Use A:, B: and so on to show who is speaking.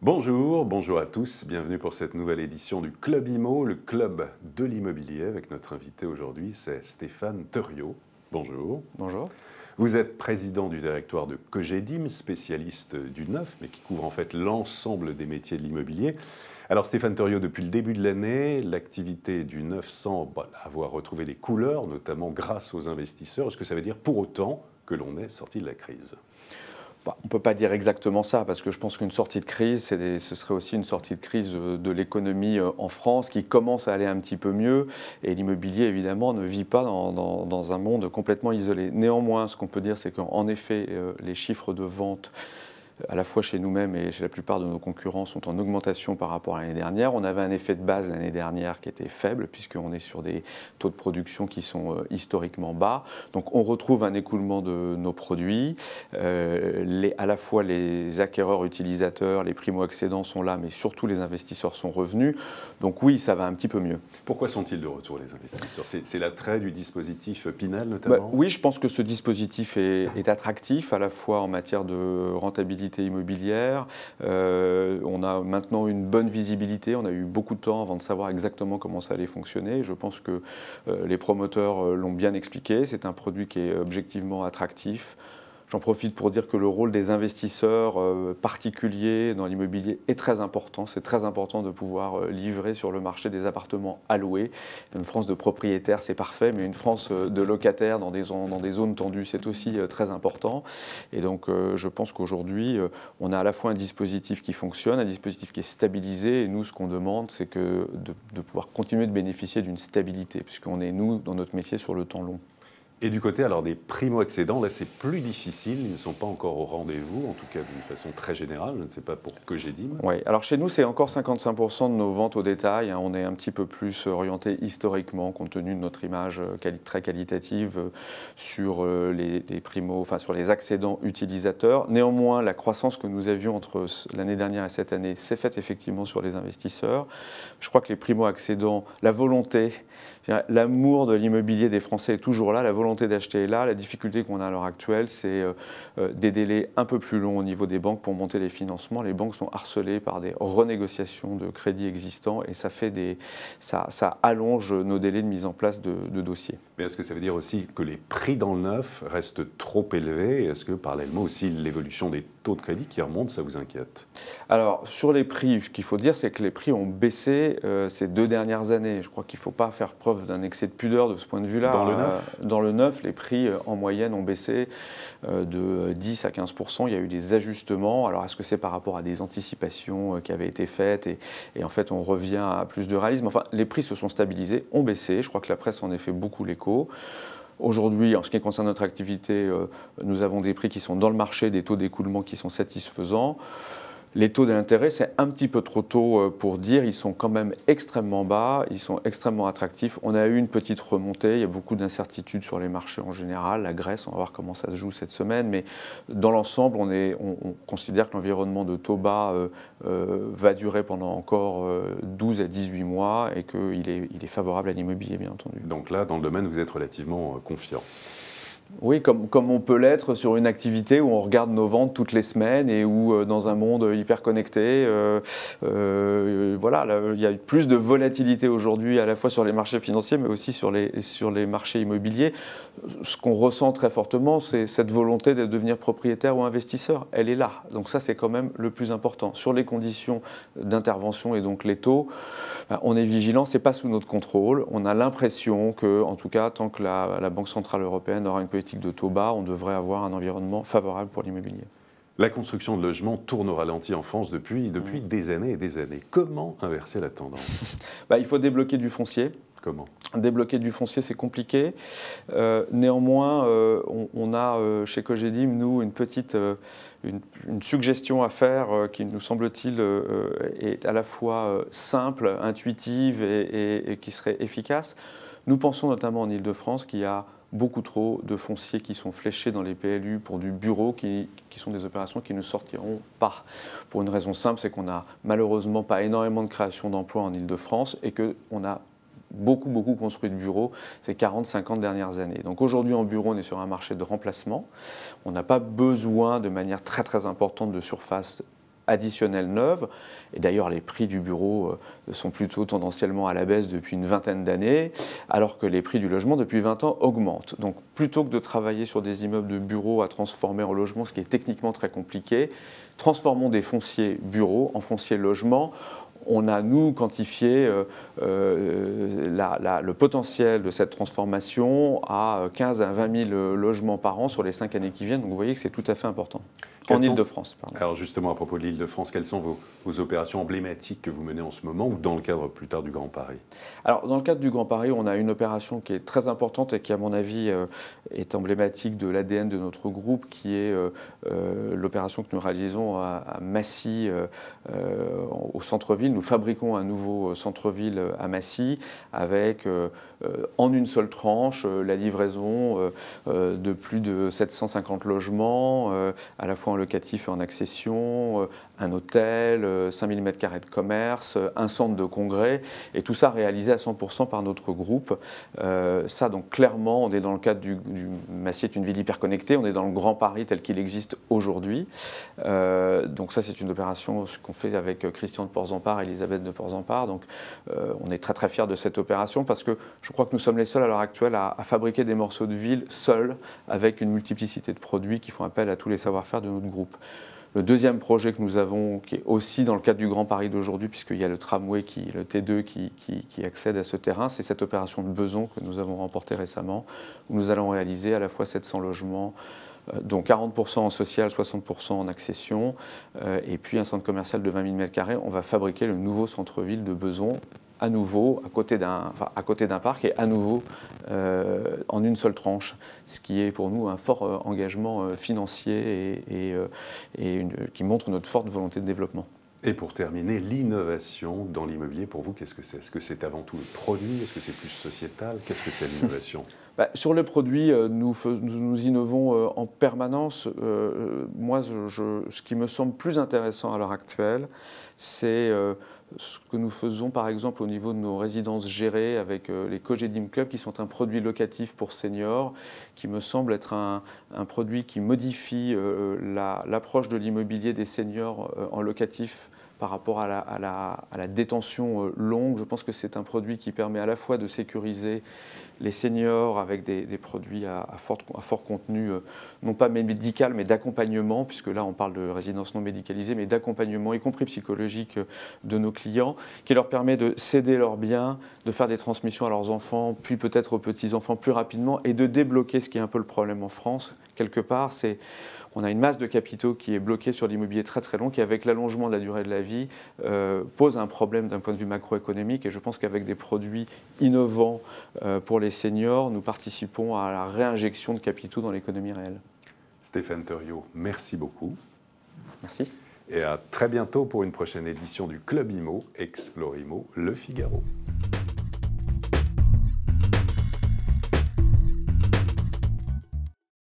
A: Bonjour, bonjour à tous, bienvenue pour cette nouvelle édition du Club Imo, le club de l'immobilier, avec notre invité aujourd'hui, c'est Stéphane Theriot. Bonjour.
B: Bonjour.
A: Vous êtes président du directoire de Cogedim, spécialiste du neuf, mais qui couvre en fait l'ensemble des métiers de l'immobilier. Alors Stéphane Theriot, depuis le début de l'année, l'activité du neuf semble avoir retrouvé des couleurs, notamment grâce aux investisseurs. Est-ce que ça veut dire pour autant que l'on est sorti de la crise ?
B: On ne peut pas dire exactement ça, parce que je pense qu'une sortie de crise, ce serait aussi une sortie de crise de l'économie en France, qui commence à aller un petit peu mieux. Et l'immobilier, évidemment, ne vit pas dans un monde complètement isolé. Néanmoins, ce qu'on peut dire, c'est qu'en effet, les chiffres de vente, à la fois chez nous-mêmes et chez la plupart de nos concurrents, sont en augmentation par rapport à l'année dernière. On avait un effet de base l'année dernière qui était faible, puisqu'on est sur des taux de production qui sont historiquement bas. Donc on retrouve un écoulement de nos produits. À la fois les acquéreurs utilisateurs, les primo-accédants sont là, mais surtout les investisseurs sont revenus. Donc oui, ça va un petit peu mieux.
A: Pourquoi sont-ils de retour, les investisseurs ? C'est l'attrait du dispositif Pinel, notamment ?
B: Oui, je pense que ce dispositif est attractif, à la fois en matière de rentabilité immobilière. On a maintenant une bonne visibilité. On a eu beaucoup de temps avant de savoir exactement comment ça allait fonctionner. Je pense que les promoteurs l'ont bien expliqué. C'est un produit qui est objectivement attractif. J'en profite pour dire que le rôle des investisseurs particuliers dans l'immobilier est très important. C'est très important de pouvoir livrer sur le marché des appartements à louer. Une France de propriétaires, c'est parfait, mais une France de locataires dans des zones tendues, c'est aussi très important. Et donc, je pense qu'aujourd'hui, on a à la fois un dispositif qui fonctionne, un dispositif qui est stabilisé. Et nous, ce qu'on demande, c'est de pouvoir continuer de bénéficier d'une stabilité, puisqu'on est, nous, dans notre métier, sur le temps long.
A: Et du côté alors des primo-accédants, là c'est plus difficile, ils ne sont pas encore au rendez-vous, en tout cas d'une façon très générale, je ne sais pas pour Cogedim.
B: Oui, alors chez nous c'est encore 55% de nos ventes au détail, on est un petit peu plus orienté historiquement compte tenu de notre image très qualitative sur les primo, enfin sur les accédants utilisateurs. Néanmoins, la croissance que nous avions entre l'année dernière et cette année s'est faite effectivement sur les investisseurs. Je crois que les primo-accédants, la volonté, l'amour de l'immobilier des Français est toujours là, la volonté d'acheter est là. La difficulté qu'on a à l'heure actuelle, c'est des délais un peu plus longs au niveau des banques pour monter les financements. Les banques sont harcelées par des renégociations de crédits existants et ça allonge nos délais de mise en place de dossiers.
A: Mais est-ce que ça veut dire aussi que les prix dans le neuf restent trop élevés ? Est-ce que parallèlement aussi l'évolution des taux de crédit qui remontent, ça vous inquiète ?
B: Alors sur les prix, ce qu'il faut dire, c'est que les prix ont baissé ces 2 dernières années. Je crois qu'il ne faut pas faire preuve d'un excès de pudeur de ce point de vue-là.
A: Dans le neuf ?
B: Dans le neuf, les prix en moyenne ont baissé de 10 à 15%. Il y a eu des ajustements. Alors est-ce que c'est par rapport à des anticipations qui avaient été faites et en fait on revient à plus de réalisme ? Enfin, les prix se sont stabilisés, ont baissé. Je crois que la presse en a fait beaucoup l'écho. Aujourd'hui, en ce qui concerne notre activité, nous avons des prix qui sont dans le marché, des taux d'écoulement qui sont satisfaisants. Les taux d'intérêt, c'est un petit peu trop tôt pour dire, ils sont quand même extrêmement bas, ils sont extrêmement attractifs. On a eu une petite remontée, il y a beaucoup d'incertitudes sur les marchés en général. La Grèce, on va voir comment ça se joue cette semaine, mais dans l'ensemble, on considère que l'environnement de taux bas va durer pendant encore 12 à 18 mois et qu'il est favorable à l'immobilier, bien entendu.
A: Donc là, dans le domaine, vous êtes relativement confiant.
B: Oui, comme on peut l'être sur une activité où on regarde nos ventes toutes les semaines et où dans un monde hyper connecté, voilà, là, il y a plus de volatilité aujourd'hui à la fois sur les marchés financiers mais aussi sur les marchés immobiliers. Ce qu'on ressent très fortement, c'est cette volonté de devenir propriétaire ou investisseur. Elle est là. Donc ça, c'est quand même le plus important. Sur les conditions d'intervention et donc les taux, on est vigilant, ce n'est pas sous notre contrôle. On a l'impression que, en tout cas, tant que la Banque Centrale Européenne aura une politique de taux bas, on devrait avoir un environnement favorable pour l'immobilier.
A: La construction de logements tourne au ralenti en France depuis des années et des années. Comment inverser la tendance ?
B: Il faut débloquer du foncier.
A: Comment ?
B: Débloquer du foncier, c'est compliqué. Néanmoins, on a chez Cogedim, nous, une suggestion à faire qui, nous semble-t-il, est à la fois simple, intuitive et qui serait efficace. Nous pensons notamment en Île-de-France qu'il y a beaucoup trop de fonciers qui sont fléchés dans les PLU pour du bureau, qui sont des opérations qui ne sortiront pas. Pour une raison simple, c'est qu'on n'a malheureusement pas énormément de création d'emplois en Île-de-France et qu'on a beaucoup construit de bureaux ces 40-50 dernières années. Donc aujourd'hui en bureau, on est sur un marché de remplacement. On n'a pas besoin de manière très importante de surface additionnelle neuve. Et d'ailleurs, les prix du bureau sont plutôt tendanciellement à la baisse depuis une vingtaine d'années, alors que les prix du logement depuis 20 ans augmentent. Donc plutôt que de travailler sur des immeubles de bureaux à transformer en logement, ce qui est techniquement très compliqué, transformons des fonciers bureaux en fonciers logements. On a, nous, quantifié le potentiel de cette transformation à 15 à 20 000 logements par an sur les 5 années qui viennent. Donc vous voyez que c'est tout à fait important. En Île-de-France, pardon.
A: Alors justement, à propos de l'Île-de-France, quelles sont vos opérations emblématiques que vous menez en ce moment ou dans le cadre plus tard du Grand Paris?
B: Alors dans le cadre du Grand Paris, on a une opération qui est très importante et qui, à mon avis, est emblématique de l'ADN de notre groupe, qui est l'opération que nous réalisons à Massy, au centre-ville. Nous fabriquons un nouveau centre-ville à Massy avec, en une seule tranche, la livraison de plus de 750 logements, à la fois en locatif et en accession, un hôtel, 5000 m² de commerce, un centre de congrès, et tout ça réalisé à 100% par notre groupe. Ça, donc clairement, on est dans le cadre du Massy est une ville hyper connectée, on est dans le Grand Paris tel qu'il existe aujourd'hui. Donc ça, c'est une opération qu'on fait avec Christian de Porzampar et Elisabeth de Porzampar. Donc on est très très fiers de cette opération parce que je crois que nous sommes les seuls à l'heure actuelle à fabriquer des morceaux de ville seuls, avec une multiplicité de produits qui font appel à tous les savoir-faire de notre groupe. Le deuxième projet que nous avons, qui est aussi dans le cadre du Grand Paris d'aujourd'hui, puisqu'il y a le tramway, le T2 qui accède à ce terrain, c'est cette opération de Beson que nous avons remportée récemment, où nous allons réaliser à la fois 700 logements, dont 40% en social, 60% en accession, et puis un centre commercial de 20 000 m². On va fabriquer le nouveau centre-ville de Beson, à nouveau à côté d'un parc et à nouveau en une seule tranche, ce qui est pour nous un fort engagement financier et qui montre notre forte volonté de développement.
A: Et pour terminer, l'innovation dans l'immobilier, pour vous, qu'est-ce que c'est? Est-ce que c'est avant tout le produit? Est-ce que c'est plus sociétal? Qu'est-ce que c'est l'innovation?
B: Sur le produit, nous innovons en permanence. Moi, ce qui me semble plus intéressant à l'heure actuelle, c'est ce que nous faisons par exemple au niveau de nos résidences gérées avec les Cogedim Club, qui sont un produit locatif pour seniors, qui me semble être un produit qui modifie l'approche de l'immobilier des seniors en locatif par rapport à la détention longue. Je pense que c'est un produit qui permet à la fois de sécuriser les seniors avec des produits à fort contenu, non pas médical, mais d'accompagnement, puisque là on parle de résidence non médicalisée, mais d'accompagnement, y compris psychologique, de nos clients, qui leur permet de céder leurs biens, de faire des transmissions à leurs enfants, puis peut-être aux petits-enfants plus rapidement, et de débloquer ce qui est un peu le problème en France, quelque part, c'est on a une masse de capitaux qui est bloquée sur l'immobilier très très long, qui avec l'allongement de la durée de la vie pose un problème d'un point de vue macroéconomique, et je pense qu'avec des produits innovants pour les seniors, nous participons à la réinjection de capitaux dans l'économie réelle.
A: Stéphane Theriot, merci beaucoup.
B: Merci.
A: Et à très bientôt pour une prochaine édition du Club Imo, Explore Imo, Le Figaro.